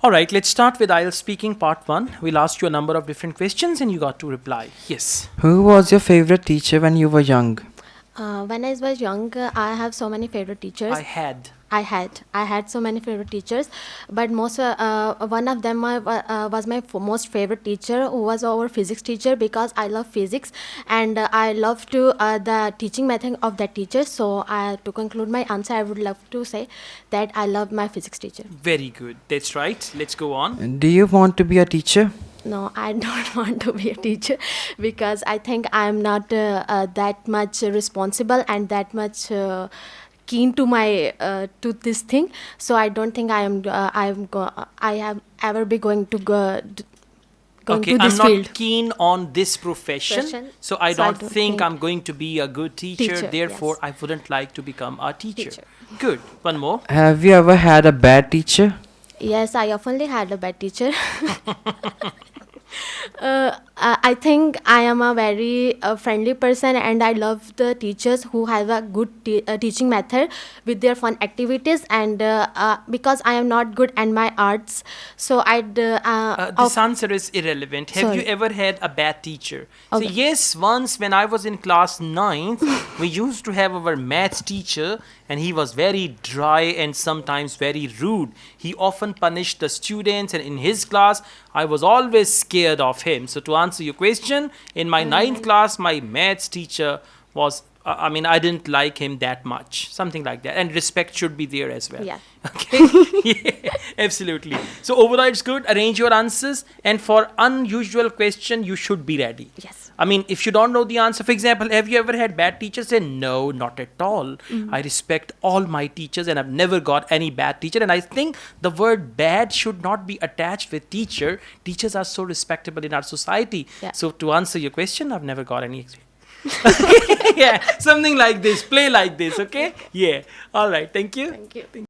All right, let's start with IELTS speaking part 1. We'll ask you a number of different questions and you got to reply. Yes. Who was your favorite teacher when you were young? When I was young, I have so many favorite teachers. I had so many favorite teachers, but most one of them was my most favorite teacher, who was our physics teacher, because I love physics and I love to the teaching method of that teacher. So to conclude my answer, I would love to say that I love my physics teacher. Very good. That's right. Let's go on. Do you want to be a teacher? No, I don't want to be a teacher because I think I'm not that much responsible and that much keen to my to this thing. So I don't think I am ever be going to go. Okay, to this I'm field. not keen on this profession, so I don't think I'm going to be a good teacher. Therefore, yes. I wouldn't like to become a teacher. Good. One more. Have you ever had a bad teacher? Yes, I oftenly had a bad teacher. I think I am a very friendly person, and I love the teachers who have a good teaching method with their fun activities. And because I am not good at my arts, so This answer is irrelevant. Have you Sorry. ever had a bad teacher? Okay. So yes, once when I was in class 9th, we used to have our maths teacher, and he was very dry and sometimes very rude. He often punished the students, and in his class, I was always scared of him. So to answer your question, in my 9th class, my maths teacher was, I didn't like him that much. Something like that. And respect should be there as well. Yeah. Okay? Yeah, absolutely. So overall, it's good. Arrange your answers. And for unusual question, you should be ready. Yes. If you don't know the answer, for example, have you ever had bad teachers? Say, no, not at all. I respect all my teachers and I've never got any bad teacher. And I think the word bad should not be attached with teacher. Teachers are so respectable in our society. Yeah. So to answer your question, I've never got any. Yeah, something like this. Play like this, okay? Yeah. All right. Thank you. Thank you.